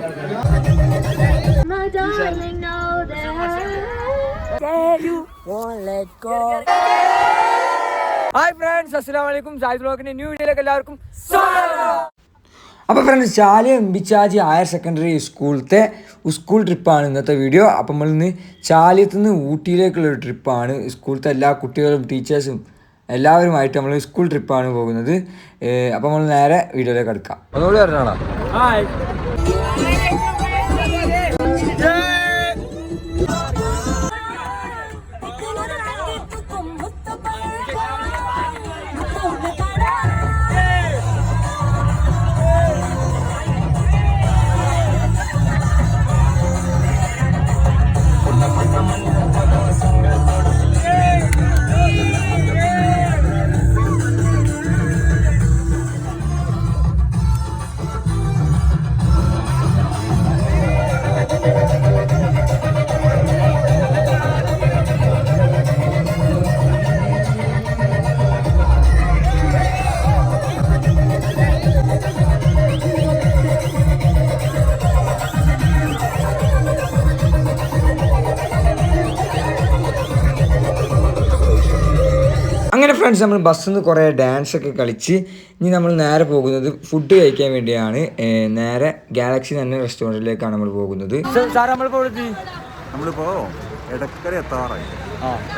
My darling, know that you won't let go. Hi friends, അസ്സലാമു അലൈക്കും. സായിദ് വ്ലോഗിന്റെ new വീഡിയോയിലേക്ക് എല്ലാവർക്കും സ്വാഗതം. അപ്പോൾ friends, Chaliya Embichaji higher secondary സ്കൂളത്തെ സ്കൂൾ ട്രിപ്പാണ് ഇന്നത്തെ വീഡിയോ. അപ്പം നമ്മളിന്ന് ചാലിയത്തു നിന്ന് ഊട്ടിയിലേക്കുള്ളൊരു ട്രിപ്പാണ്. സ്കൂളത്തെ എല്ലാ കുട്ടികളും ടീച്ചേഴ്സും എല്ലാവരുമായിട്ട് നമ്മൾ സ്കൂൾ ട്രിപ്പാണ് പോകുന്നത്. അപ്പം നമ്മൾ നേരെ വീഡിയോയിലേക്ക് എടുക്കാം. ഒന്നുകൂടി പറഞ്ഞോളാം. ഹായ്. അങ്ങനെ ഫ്രണ്ട്സ്, നമ്മൾ ബസ്സിൽ നിന്ന് കുറേ ഡാൻസൊക്കെ കളിച്ച് ഇനി നമ്മൾ നേരെ പോകുന്നത് ഫുഡ് കഴിക്കാൻ വേണ്ടിയാണ്. നേരെ ഗാലക്സി തന്നെ റെസ്റ്റോറൻറ്റിലേക്കാണ് നമ്മൾ പോകുന്നത്. സാർ നമ്മളിപ്പോൾ എടക്കര എത്താറായി.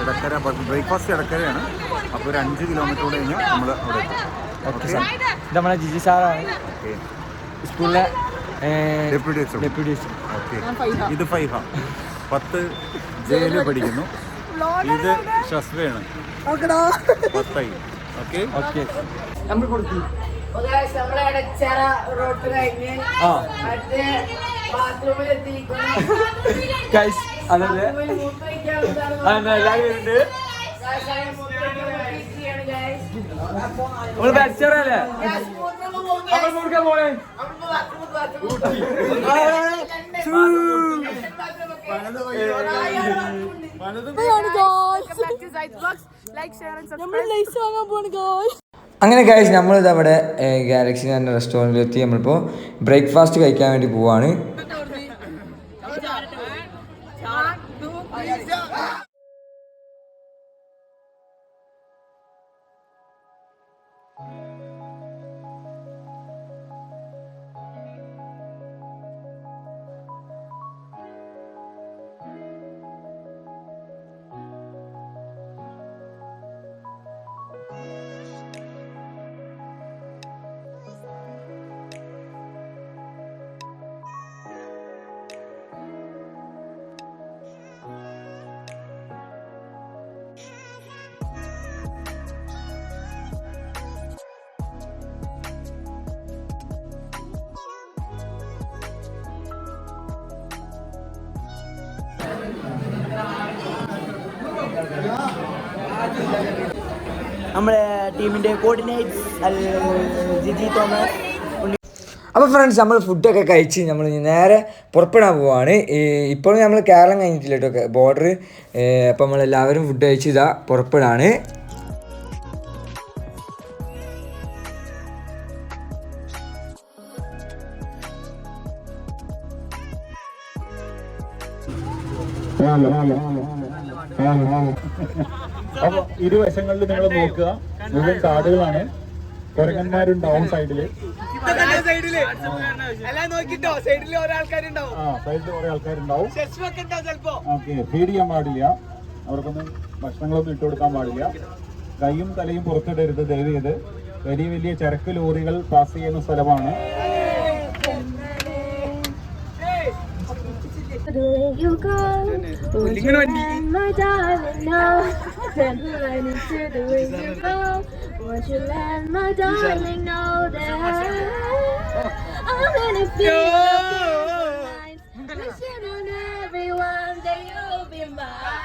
എടക്കര ബ്രേക്ക്ഫാസ്റ്റ് എടക്കരയാണ്. അപ്പോൾ ഒരു 5 കിലോമീറ്റർ കൂടെ കഴിഞ്ഞാൽ നമ്മൾ അവിടെ എത്തും. ഇത് നമ്മളെ ജിജി സാറാണ്, സ്കൂളിലെ ഡെപ്യൂട്ടി. ഓക്കെ, ഇത് ഫൈഹ 10 ജയിലിൽ പഠിക്കുന്നു. ഇത് ഷസ്വയാണ് 10. ഓക്കെ ഓക്കെ, നമ്മൾ കൊടുത്തു. അതല്ലേ എല്ലാവരും നമ്മള് പരിച്ചറല്ലേ നമ്മൾ കൊടുക്കാൻ പോണേ. അങ്ങനെ ഗൈസ്, നമ്മളിത് അവിടെ ഗാലക്സി എന്ന റെസ്റ്റോറൻറ്റിൽ എത്തി. നമ്മളിപ്പോൾ ബ്രേക്ക്ഫാസ്റ്റ് കഴിക്കാൻ വേണ്ടി പോവാണ്. നമ്മുടെ ടീമിൻ്റെ കോർഡിനേറ്റ്സ് ജിജി തോമസ്. അപ്പോൾ ഫ്രണ്ട്സ്, നമ്മൾ ഫുഡൊക്കെ കഴിച്ച് നമ്മൾ നേരെ പുറപ്പെടാൻ പോവാണ്. ഇപ്പോഴും നമ്മൾ കേരളം കഴിഞ്ഞിട്ടില്ല കേട്ടോ, ബോർഡർ. അപ്പോൾ നമ്മളെല്ലാവരും ഫുഡ് കഴിച്ച് ഇതാ പുറപ്പെടാണ്. അപ്പൊ ഇരുവശങ്ങളിൽ നിങ്ങൾ നോക്കുക, മുഴുവൻ കാടുകളാണ്. കുരങ്ങന്മാരുണ്ടാവും സൈഡില്. സൈഡില് കുറെ ആൾക്കാരുണ്ടാവും. ഓക്കെ, ഫീഡ് ചെയ്യാൻ പാടില്ല, അവർക്കൊന്നും ഭക്ഷണങ്ങളൊന്നും ഇട്ട് കൊടുക്കാൻ പാടില്ല. കൈയും തലയും പുറത്തിടരുത് ദയവ് ചെയ്ത്. വലിയ വലിയ ചരക്ക് ലോറികൾ പാസ് ചെയ്യുന്ന സ്ഥലമാണ്. You go, would you let my darling know that running to the way you go? Won't you let my darling know that I'm gonna feel your minds, wishing on everyone that you'll be mine.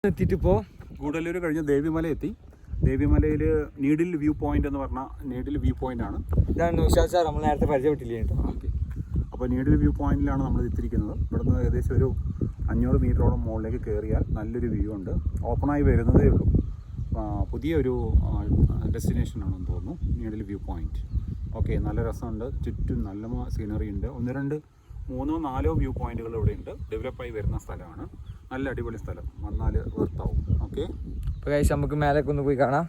എത്തിയിട്ട് ഇപ്പോൾ ഗൂഡല്ലൂർ കഴിഞ്ഞ് ദേവിമല എത്തി. ദേവിമലയിൽ needle view point എന്ന് പറഞ്ഞാൽ needle view point ആണ്. ഇതാണ് Naushad sir നമ്മൾ നേരത്തെ പരിചയപ്പെട്ടില്ലേ കേട്ടോ. ഓക്കെ, അപ്പോൾ നീഡിൽ വ്യൂ പോയിന്റിലാണ് നമ്മൾ എത്തിയിരിക്കുന്നത്. ഇവിടുന്ന് ഏകദേശം ഒരു 500 മീറ്ററോളം മുകളിലേക്ക് കയറിയാൽ നല്ലൊരു വ്യൂ ഉണ്ട്. ഓപ്പണായി വരുന്നതേ ഉള്ളൂ. പുതിയൊരു ഡെസ്റ്റിനേഷനാണെന്ന് തോന്നുന്നു നീഡിൽ വ്യൂ പോയിന്റ്. ഓക്കെ, നല്ല രസമുണ്ട്. ചുറ്റും നല്ല സീനറി ഉണ്ട്. 1, 2, 3, 4 വ്യൂ പോയിന്റുകൾ ഇവിടെ ഉണ്ട്. ഡെവലപ്പായി വരുന്ന സ്ഥലമാണ്. നല്ല അടിപൊളി സ്ഥലം. വന്നാൽ വെർത്താവും. ഓക്കെ, അപ്പോൾ ഗൈസ് നമുക്ക് മേലേക്ക് ഒന്ന് പോയി കാണാം.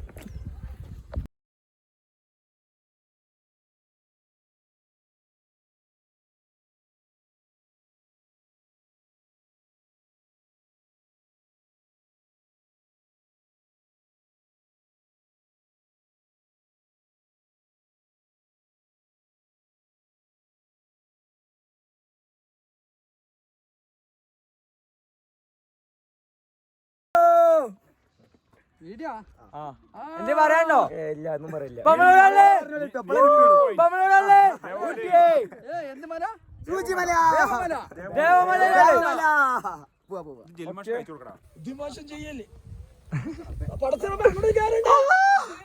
എന്ത് പറയാണ്ടോ? ഇല്ല, ഒന്നും പറയില്ല.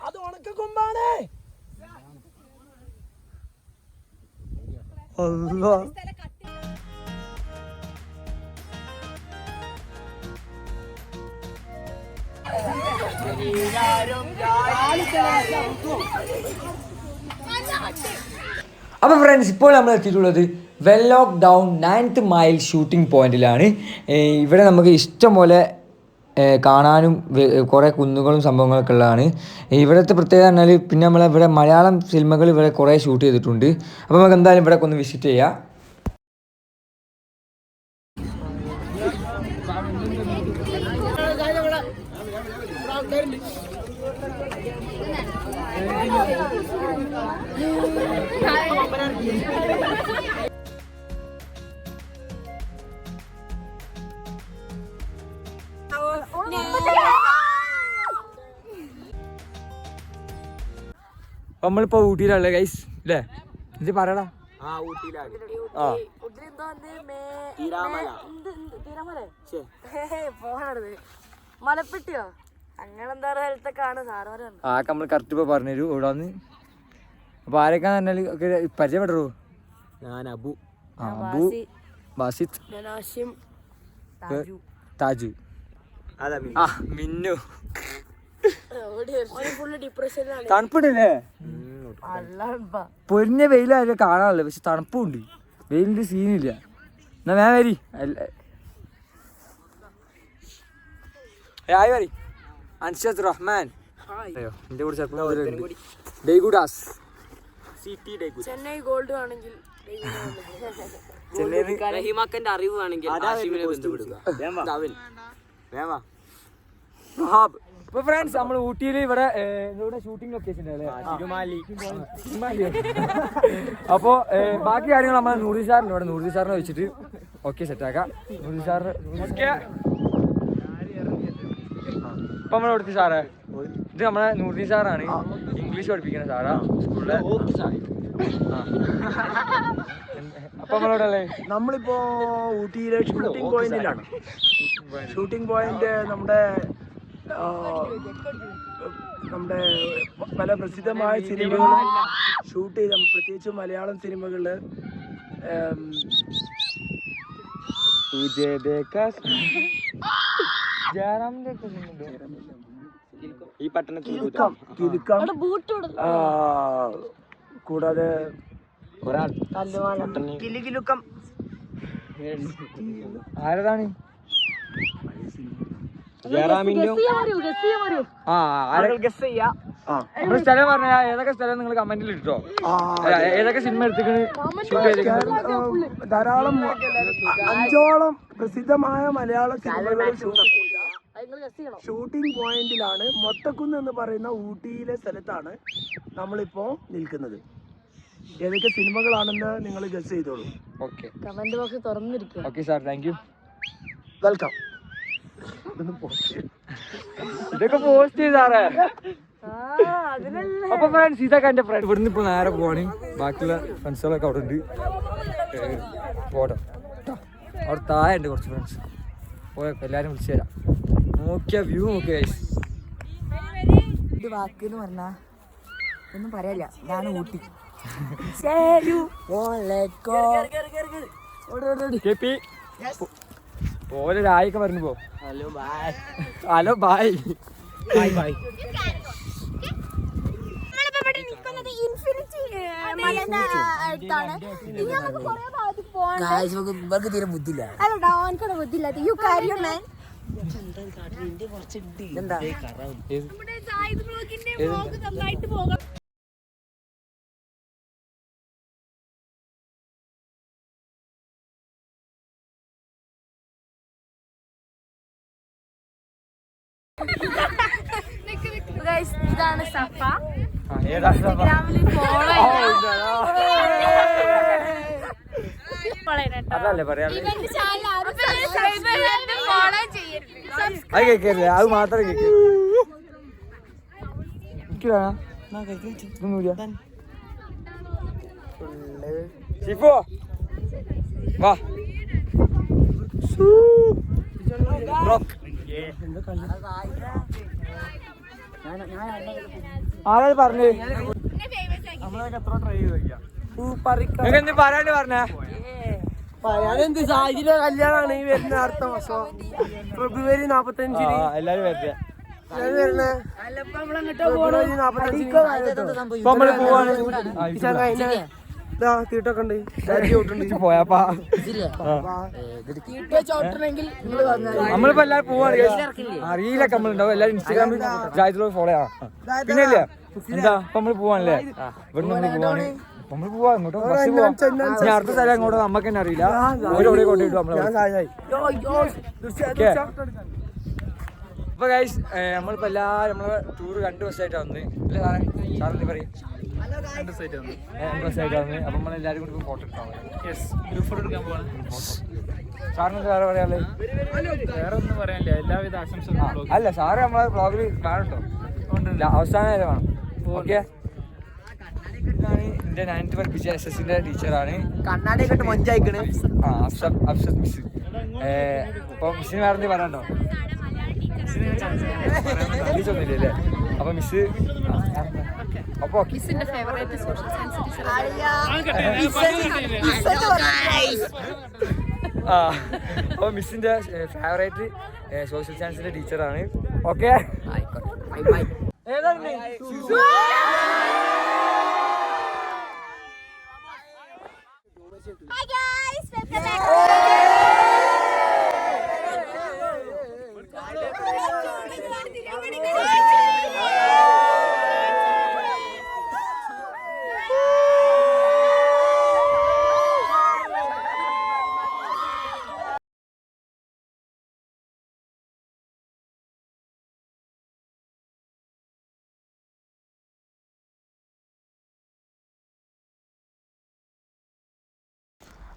അത് ഉണക്ക കൊമ്പാണ്. അപ്പോൾ ഫ്രണ്ട്സ്, ഇപ്പോൾ നമ്മൾ എത്തിയിട്ടുള്ളത് വെല്ലോക്ക് ഡൗൺ 9th മൈൽ ഷൂട്ടിംഗ് പോയിന്റിലാണ്. ഇവിടെ നമുക്ക് ഇഷ്ടം പോലെ കാണാനും കുറേ കുന്നുകളും സംഭവങ്ങളൊക്കെ ഉള്ളതാണ്. ഇവിടുത്തെ പ്രത്യേകത പറഞ്ഞാൽ പിന്നെ ഇവിടെ മലയാളം സിനിമകൾ ഇവിടെ കുറേ ഷൂട്ട് ചെയ്തിട്ടുണ്ട്. അപ്പോൾ നമുക്ക് എന്തായാലും ഇവിടെ ഒന്ന് വിസിറ്റ് ചെയ്യാം. നമ്മളിപ്പോൾ ഊട്ടിയിലല്ലേ ഗൈസ് അല്ലേ? ഇത് പറയടാ. മലപ്പെട്ടിയോ അങ്ങനെന്താ ഹെൽത്തൊക്കെയാണ് സാറ് പറയുന്നത്. ആ നമ്മൾ കറക്റ്റ് ഇപ്പോൾ പറഞ്ഞുതരൂ ഇവിടെ വന്ന്. അപ്പോൾ ആരൊക്കെ പറഞ്ഞാൽ പരിചയപ്പെടൂ. ഞാൻ അബു, അബു, ബാസിത്ത്, താജു, മിന്നു. തണുപ്പുണ്ടല്ലേ? പൊരിഞ്ഞ വെയിലല്ലേ കാണാനല്ലേ, പക്ഷെ തണുപ്പുണ്ട്. വെയിലിന്റെ സീനില്ല. എന്നാ ഞാൻ വരി ആയി വരി. അൻഷദ് റഹ്മാൻ, അയ്യോ എന്റെ കൂടെ ചെറുപ്പം ഡെയ്ഗുഡാസ്, ചെന്നൈ ഗോൾഡ് ആണെങ്കിൽ റഹിമാക്കന്റെ അറിവ് ആണെങ്കിൽ ഇപ്പൊ ഫ്രണ്ട്സ് നമ്മൾ ഊട്ടിയിൽ ഇവിടെ ഷൂട്ടിംഗ് ലൊക്കേഷൻ അല്ലേ? അപ്പോൾ ബാക്കി കാര്യങ്ങൾ നമ്മൾ നൂറി സാറിന് ഇവിടെ നൂറി സാറിനെ വെച്ചിട്ട് ഓക്കെ സെറ്റാക്കാം. നൂറി സാറിന് ഇപ്പൊ നമ്മളെ കൊടുത്ത സാറേ, ഇത് നമ്മളെ നൂറി സാറാണ്, ഇംഗ്ലീഷ് പഠിപ്പിക്കുന്ന സാറാ സ്കൂളിലെ. അപ്പൊ നമ്മളോടല്ലേ നമ്മളിപ്പോ ഊട്ടിയിലെ ഷൂട്ടിംഗ് പോയിന്റിലാണ്. ഷൂട്ടിംഗ് പോയിന്റ് നമ്മുടെ പല പ്രസിദ്ധമായ സിനിമകളും ഷൂട്ട് ചെയ്ത, പ്രത്യേകിച്ച് മലയാളം സിനിമകളില് ഈ പട്ടണത്തിൽ കൂടാതെ ആരതാണ് നമ്മള് സ്ഥലം പറഞ്ഞ ഏതൊക്കെ സ്ഥലം നിങ്ങൾ കമന്റിൽ ഇട്ടോ. ഏതൊക്കെ സിനിമ എടുത്തിട്ട് ഷൂട്ട് ചെയ്തിട്ടുണ്ട്? ധാരാളം 5ഓളം പ്രസിദ്ധമായ മലയാള സിനിമകൾ ഷൂട്ടിംഗ് പോയിന്റിലാണ്. മൊട്ടക്കുന്ന് എന്ന് പറയുന്ന ഊട്ടിയിലെ സ്ഥലത്താണ് നമ്മളിപ്പോ നിൽക്കുന്നത്. ഏതൊക്കെ സിനിമകളാണെന്ന് നിങ്ങൾ ഗസ് ചെയ്തോളൂ. ഓക്കെ, കമന്റ് ബോക്സ് തുറന്നിരിക്കും. Okay sir, thank you, welcome. ഇതൊക്കെ പോസ്റ്റ് ചെയ്താറേ. അപ്പൊ ഫ്രണ്ട്സ്, ഇതൊക്കെ എന്റെ ഫ്രണ്ട്. ഇവിടുന്ന് ഇപ്പൊ നേരെ പോവാണ്. ബാക്കിയുള്ള ഫ്രണ്ട്സുകളൊക്കെ അവിടെ ഉണ്ട്. പോട്ടെ, അവിടെ താഴെ ഉണ്ട് കുറച്ച് ഫ്രണ്ട്സ്. പോയപ്പോ എല്ലാരും വിളിച്ചു തരാം. നോക്കിയ വ്യൂ നോക്കിയ ഗൈസ്. ഇത് വാക്ക് എന്ന് പറഞ്ഞാ ഒന്നും പറയാനില്ല. ഞാൻ ഊട്ടി. ഓരൊരായൊക്കെ പറഞ്ഞു പോ. Hello bye. Hello bye. Bye bye. ഇവർക്ക് തീരെ ബുദ്ധിയില്ല. എന്താ ഇതാണ് സഫ. അതല്ലേ പറയാ. ഫോളോ ചെയ്യും. അത് കേക്കരുത്, അത് മാത്രം കേക്ക്. ഷിഫോ വാ. ആരാ പറഞ്ഞേ? എന്ത് പറയാണ്ട് പറഞ്ഞേ? പറയാനെന്ത് സാഹചര്യ കല്യാണമാണ് ഈ വരുന്ന അടുത്ത മാസം ഫെബ്രുവരി 45 എല്ലാരും വരട്ടെ. ഫെബ്രുവരി 45 തീട്ടൊക്കെ ഉണ്ട്. പോയാപ്പാ നമ്മളിപ്പോ എല്ലാരും പോവാണ്. അറിയില്ലൊക്കെ നമ്മളുണ്ടാവും. എല്ലാരും ഇൻസ്റ്റാഗ്രാമിൽ ജായ്തോ ഫോളോ ചെയ്യാം. പിന്നെ ഇല്ലേ എന്താ ഇപ്പൊ നമ്മള് പോവാണല്ലേ? ഇവിടെ നമ്മള് പോവാണ്. നമ്മള് പോവാ ഇങ്ങോട്ടോ ബസ് പോവാം. ഇനി അടുത്ത സ്ഥലം അങ്ങോട്ടോ നമ്മക്ക് തന്നെ അറിയില്ല. ഓരോടെ കൊണ്ടിട്ടു നമ്മളെ. അപ്പൊ ഗൈസ് നമ്മളിപ്പോ എല്ലാരും നമ്മളെ ടൂർ 2 ദിവസമായിട്ടാ വന്ന്. അല്ലേ സാറേ? സാറെന്താ പറയും? 2 ദിവസമായിട്ടാ വന്ന്. അപ്പൊ നമ്മളെല്ലാരും കൂടി ഫോട്ടോ എടുക്കാൻ സാറിനെന്താ വേറെ പറയാനുള്ളത്? വേറെ ഒന്നും പറയാനില്ല. എല്ലാവിധ ആശംസകളും. അല്ല സാറ് നമ്മളെ വ്ളോഗിൽ കാണട്ടോ. അവസാനം വരെ വേണം. ഓക്കെ. ഇതാണ് എന്റെ 9th പഠിപ്പിച്ച SS-ന്റെ ടീച്ചറാണ്. കണ്ണാടിയൊക്കെ ഇട്ട് മൊഞ്ചായിക്കണ്. അഫ്സദ് മിസ്. അപ്പൊ മിസ്സിന് വേറെ എന്തെങ്കിലും പറയാനുണ്ടോ? ഒന്നുമില്ലേ? അപ്പൊ മിസ് അപ്പൊ അപ്പൊ മിസ്സിന്റെ ഫേവറേറ്റ് സോഷ്യൽ സയൻസിന്റെ ടീച്ചറാണ്. ഓക്കെ. ഏതാണ്? Hi guys, welcome back.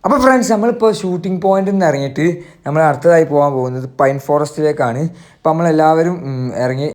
അപ്പോൾ ഫ്രണ്ട്സ് നമ്മളിപ്പോൾ ഷൂട്ടിംഗ് പോയിന്റിൽ നിന്ന് ഇറങ്ങിയിട്ട് നമ്മൾ അടുത്തതായി പോകാൻ പോകുന്നത് പൈൻ ഫോറസ്റ്റിലേക്കാണ്. അപ്പോൾ നമ്മളെല്ലാവരും ഇറങ്ങി.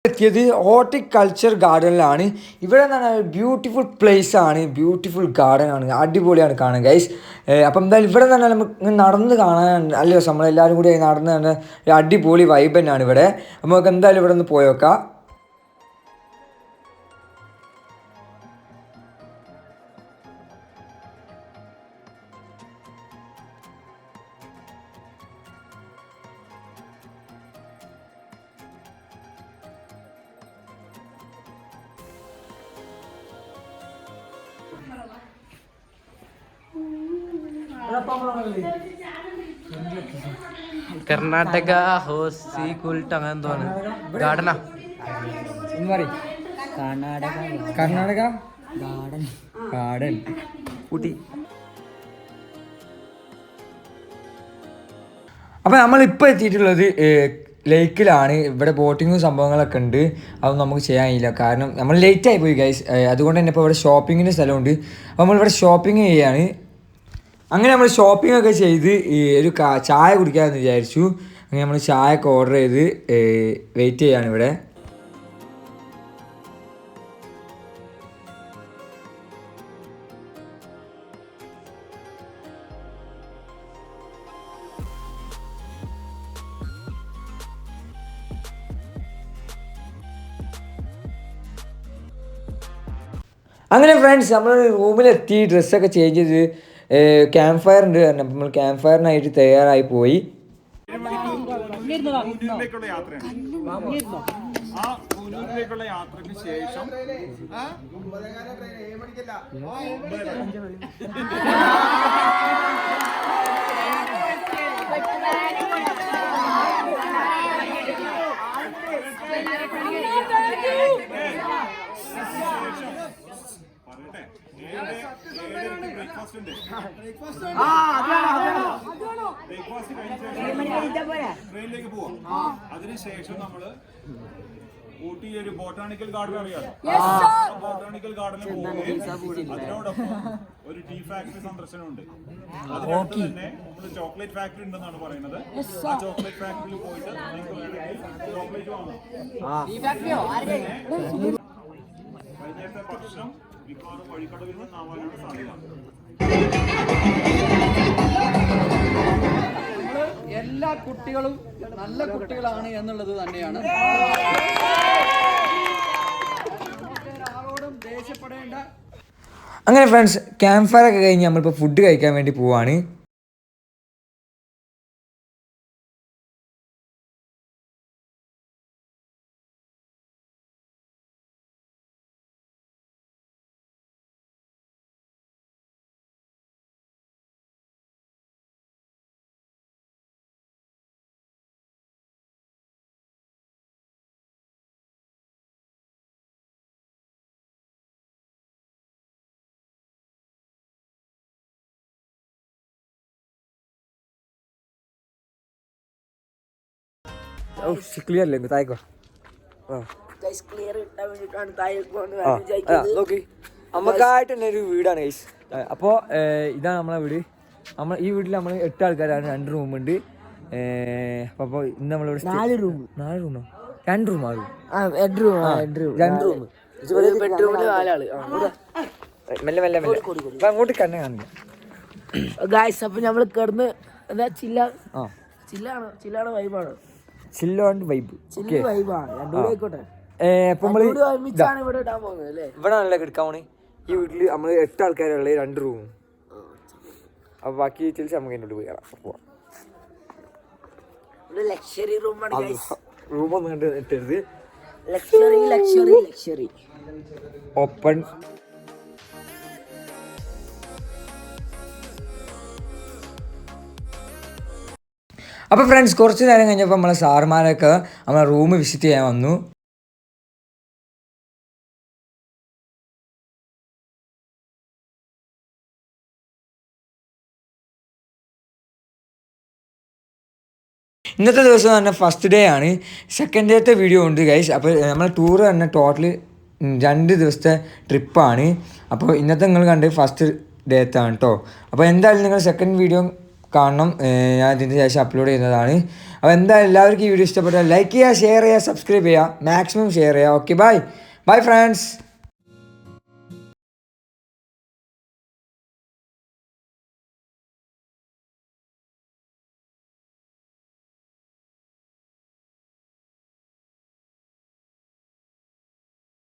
എത്തിയത് ഹോർട്ടിക്കൾച്ചർ ഗാർഡനിലാണ്. ഇവിടെ എന്താണ് ബ്യൂട്ടിഫുൾ പ്ലേസ് ആണ്, ബ്യൂട്ടിഫുൾ ഗാർഡൻ ആണ്, അടിപൊളിയാണ് കാണാൻ ഗൈസ്. അപ്പം എന്തായാലും ഇവിടെ തന്നെ നമുക്ക് നടന്ന് കാണാൻ നല്ല രസം. നമ്മളെല്ലാവരും കൂടി നടന്ന് തന്നെ അടിപൊളി വൈബ് തന്നെയാണ് ഇവിടെ. നമുക്ക് എന്തായാലും ഇവിടെ നിന്ന് പോയേക്കാം. കർണാടക ഹോസി കുൽട്ട് അങ്ങനെ എന്തോന്ന് ഗാർഡന എന്ന് പറയും കർണാടക ഗാർഡൻ ഊട്ടി. അപ്പോൾ നമ്മളിപ്പോൾ എത്തിയിട്ടുള്ളത് ലേക്കിലാണ്. ഇവിടെ ബോട്ടിങ്ങും സംഭവങ്ങളൊക്കെ ഉണ്ട്. അതൊന്നും നമുക്ക് ചെയ്യാൻ കഴിയില്ല, കാരണം നമ്മൾ ലേറ്റായി പോയി ഗൈസ്. അതുകൊണ്ട് തന്നെ ഇപ്പോൾ ഇവിടെ ഷോപ്പിങ്ങിൻ്റെ സ്ഥലമുണ്ട്. അപ്പോൾ നമ്മളിവിടെ ഷോപ്പിംഗ് ചെയ്യാണ്. അങ്ങനെ നമ്മൾ ഷോപ്പിംഗ് ഒക്കെ ചെയ്ത് ഒരു ചായ കുടിക്കാമെന്ന് വിചാരിച്ചു. അങ്ങനെ നമ്മൾ ചായ ഒക്കെ ഓർഡർ ചെയ്ത് വെയിറ്റ് ചെയ്യാണ് ഇവിടെ. അങ്ങനെ ഫ്രണ്ട്സ് നമ്മൾ റൂമിലെത്തി ഡ്രസ്സൊക്കെ ചേഞ്ച് ചെയ്ത് ക്യാമ്പ് ഫയർ ഉണ്ട്. കാരണം നമ്മൾ ക്യാമ്പ് ഫയറിനായിട്ട് തയ്യാറായി പോയി. യാത്രയ്ക്ക് ശേഷം ട്രെയിനിലേക്ക് പോവാം. അതിനുശേഷം നമ്മള് ഊട്ടി ഒരു ബോട്ടാണിക്കൽ ഗാർഡൻ അറിയാമോ? ബോട്ടാണിക്കൽ ഗാർഡനിൽ പോകുകയും അതിനോടൊപ്പം ഒരു ടീ ഫാക്ടറി സന്ദർശനമുണ്ട്. അതിനകത്ത് തന്നെ നമ്മള് ചോക്ലേറ്റ് ഫാക്ടറി ഉണ്ടെന്നാണ് പറയുന്നത്. ആ ചോക്ലേറ്റ് ഫാക്ടറിയിൽ പോയിട്ട് നിങ്ങൾക്ക് വേണമെങ്കിൽ ചോക്ലേറ്റ് വാങ്ങാം. വൈകുന്നേരത്തെ ഭക്ഷണം മിക്കവാറും വഴിക്കടവിൽ നിന്നാവാനാണ് സാധ്യത. എല്ലാ കുട്ടികളും നല്ല കുട്ടികളാണ് എന്നുള്ളത് തന്നെയാണ്. ആരോടും ദേഷ്യപ്പെടേണ്ട. അങ്ങനെ ഫ്രണ്ട്സ് ക്യാമ്പ് ഫയർ ഒക്കെ കഴിഞ്ഞ് നമ്മളിപ്പോൾ ഫുഡ് കഴിക്കാൻ വേണ്ടി പോവാണ്. ക്ലിയർ അല്ലേ തായ്ക്കോ? നോക്കി നമുക്കായിട്ട് തന്നെ ഒരു വീടാണ് ഗൈസ്. അപ്പോൾ ഇതാണ് നമ്മളെ വീട്. ഈ വീട്ടിൽ നമ്മൾ 8 ആൾക്കാരാണ്. 2 റൂമുണ്ട്. അപ്പോൾ ഇന്ന് നമ്മളിവിടെ 4 റൂമോ 2 റൂമാകും. 2 റൂം ബെഡ്റൂമില് 4 ആള്. മെല്ലെ മെല്ലെ മെല്ലെ അങ്ങോട്ട് കണ്ണെ കാണില്ല ഗായ്സ്. അപ്പൊ നമ്മള് കിടന്ന് എന്താ ചില്ലാണ് വൈബാണ്. ചില്ലോണ്ട് വൈബ് വൈബാണ്. രണ്ടുകൂടെ ആയിക്കോട്ടെ. അപ്പൊ നമ്മള് ഇവിടെ ഇടാൻ പോകുന്നത് അല്ലേ? ഇവിടെ നല്ല കിടക്കാണ്. ഈ വീട്ടില് നമ്മള് 8 ആൾക്കാരുള്ള 2 റൂമും. അപ്പൊ ബാക്കി ഡീറ്റെയിൽസ് നമുക്ക് എന്നോട് പോയി പോവാം. ലക്ഷറി റൂമാണ് റൂമൊന്നും കണ്ട് ഇട്ടരുത്. Luxury open. അപ്പോൾ ഫ്രണ്ട്സ് കുറച്ച് നേരം കഴിഞ്ഞപ്പോൾ നമ്മളെ സാറുമാരൊക്കെ നമ്മളെ റൂം വിസിറ്റ് ചെയ്യാൻ വന്നു. ഇന്നത്തെ ദിവസം തന്നെ ഫസ്റ്റ് ഡേ ആണ്. സെക്കൻഡ് ഡേത്തെ വീഡിയോ ഉണ്ട് ഗൈസ്. അപ്പോൾ നമ്മൾ ടൂർ തന്നെ ടോട്ടൽ 2 ദിവസത്തെ ട്രിപ്പാണ്. അപ്പോൾ ഇന്നത്തെ നിങ്ങൾ കണ്ട് ഫസ്റ്റ് ഡേത്താണ് കേട്ടോ. അപ്പോൾ എന്തായാലും നിങ്ങൾ സെക്കൻഡ് വീഡിയോ കാണണം. ഞാൻ ഇതിന് ശേഷം അപ്ലോഡ് ചെയ്യുന്നതാണ്. അപ്പോൾ എന്തായാലും എല്ലാവർക്കും ഈ വീഡിയോ ഇഷ്ടപ്പെട്ടാൽ ലൈക്ക് ചെയ്യുക, ഷെയർ ചെയ്യുക, സബ്സ്ക്രൈബ് ചെയ്യുക, മാക്സിമം ഷെയർ ചെയ്യുക. Okay bye friends.